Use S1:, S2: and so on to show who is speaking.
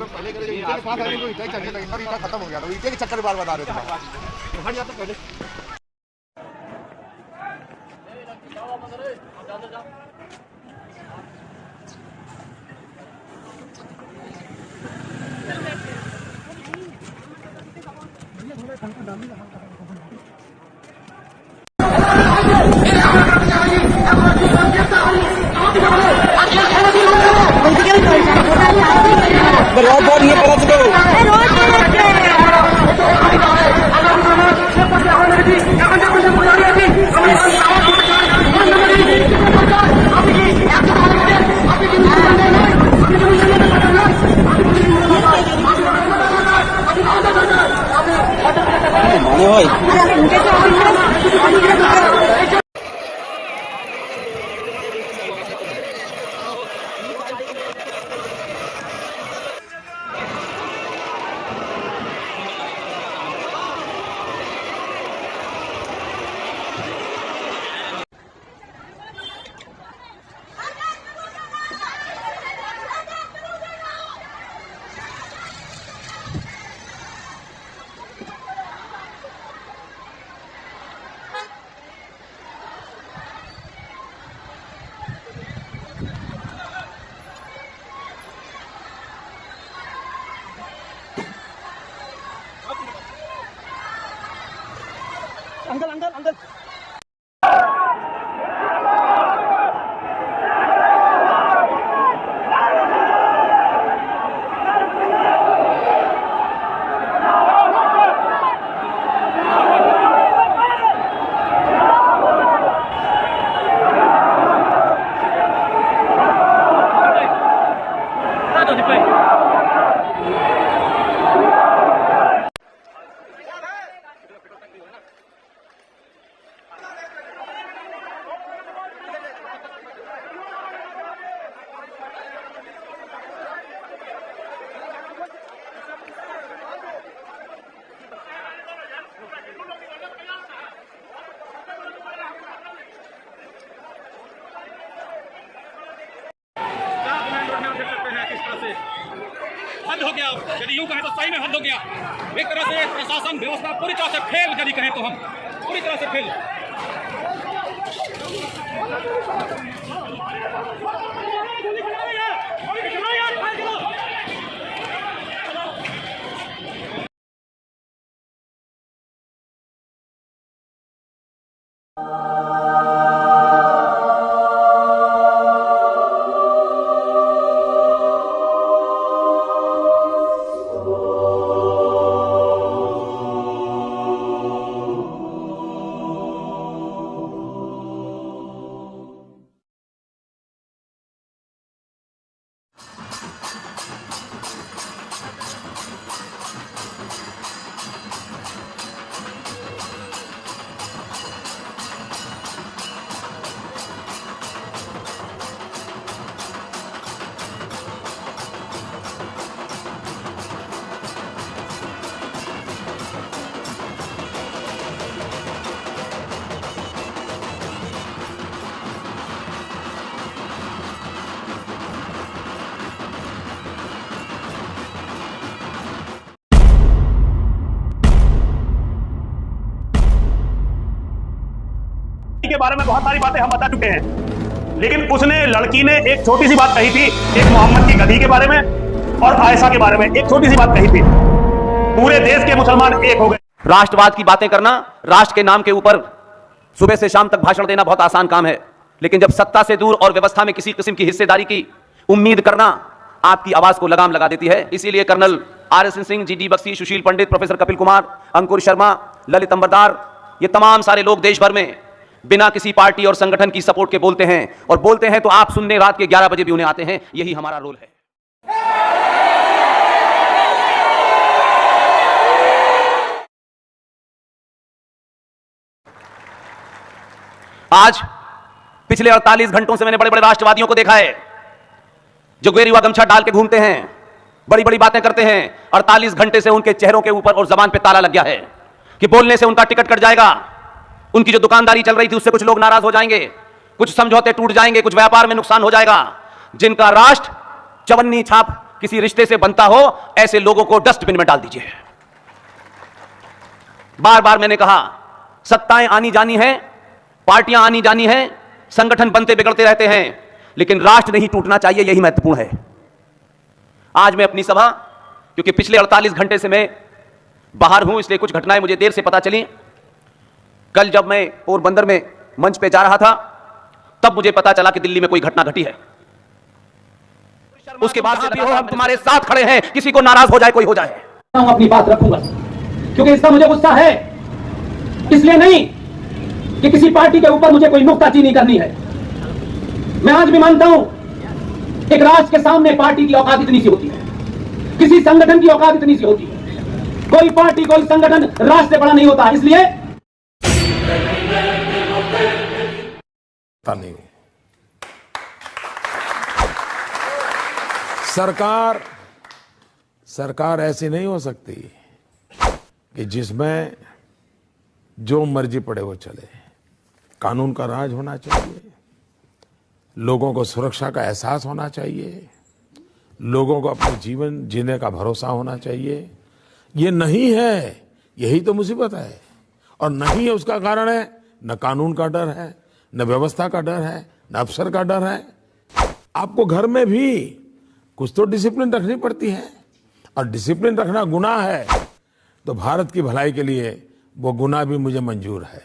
S1: पहले के पास आने को ईंटें चलने लगी, ईंटा खत्म हो गया था, ईंटे के चक्कर बार बता रहे थे। हट जाता पहले। बहुत नहीं पता चलो अंकल अंकल अंकल
S2: हद हो गया। यदि यूं कहें तो सही में हद हो गया। एक तरह से प्रशासन व्यवस्था पूरी तरह से फेल, यदि कहें तो हम पूरी तरह से फेल।
S3: के बारे में बहुत सारी बातें हम बता चुके हैं, लेकिन उसने लड़की ने एक छोटी सी बात कही थी, एक मोहम्मद की गधी के बारे में और आयशा के बारे में एक छोटी सी बात कही थी। पूरे देश के मुसलमान एक हो गए।
S4: राष्ट्रवाद की बातें करना, राष्ट्र के नाम के ऊपर सुबह से शाम तक भाषण देना बहुत आसान काम है, लेकिन जब सत्ता से दूर और व्यवस्था में किसी किस्म की हिस्सेदारी की उम्मीद करना आपकी आवाज को लगाम लगा देती है। इसीलिए colonel RSN Singh, GD Bakshi, Sushil Pandit, professor Kapil Kumar, Ankur Sharma, Lalit Ambardar, ये तमाम सारे लोग देश भर में बिना किसी पार्टी और संगठन की सपोर्ट के बोलते हैं, और बोलते हैं तो आप सुनने रात के 11 बजे भी उन्हें आते हैं। यही हमारा रोल है। आज पिछले 48 घंटों से मैंने बड़े बड़े राष्ट्रवादियों को देखा है जो गेरुआ गमछा डाल के घूमते हैं, बड़ी बड़ी बातें करते हैं। 48 घंटे से उनके चेहरों के ऊपर और जबान पे ताला लग गया है कि बोलने से उनका टिकट कट जाएगा, उनकी जो दुकानदारी चल रही थी उससे कुछ लोग नाराज हो जाएंगे, कुछ समझौते टूट जाएंगे, कुछ व्यापार में नुकसान हो जाएगा। जिनका राष्ट्र चवन्नी छाप किसी रिश्ते से बनता हो, ऐसे लोगों को डस्टबिन में डाल दीजिए। बार बार मैंने कहा, सत्ताएं आनी जानी है, पार्टियां आनी जानी है, संगठन बनते बिगड़ते रहते हैं, लेकिन राष्ट्र नहीं टूटना चाहिए, यही महत्वपूर्ण है। आज मैं अपनी सभा, क्योंकि पिछले 48 घंटे से मैं बाहर हूं, इसलिए कुछ घटनाएं मुझे देर से पता चली। कल जब मैं पोरबंदर में मंच पे जा रहा था, तब मुझे पता चला कि दिल्ली में कोई घटना घटी है। उसके बाद से भी हो, हम तुम्हारे साथ खड़े हैं, किसी को नाराज हो जाए कोई हो जाए,
S2: मैं अपनी बात रखूंगा, क्योंकि इसका मुझे गुस्सा है। इसलिए नहीं कि किसी पार्टी के ऊपर मुझे कोई नुक्ताचीनी करनी है। मैं आज भी मानता हूं, एक राष्ट्र के सामने पार्टी की औकात इतनी सी होती है, किसी संगठन की औकात इतनी सी होती है। कोई पार्टी, कोई संगठन राष्ट्र से बड़ा नहीं होता। इसलिए
S5: नहीं, सरकार ऐसी नहीं हो सकती कि जिसमें जो मर्जी पड़े वो चले। कानून का राज होना चाहिए, लोगों को सुरक्षा का एहसास होना चाहिए, लोगों को अपने जीवन जीने का भरोसा होना चाहिए। ये नहीं है, यही तो मुसीबत है। और नहीं है, उसका कारण है न कानून का डर है, न व्यवस्था का डर है, न अफसर का डर है। आपको घर में भी कुछ तो डिसिप्लिन रखनी पड़ती है, और डिसिप्लिन रखना गुनाह है तो भारत की भलाई के लिए वो गुनाह भी मुझे मंजूर है।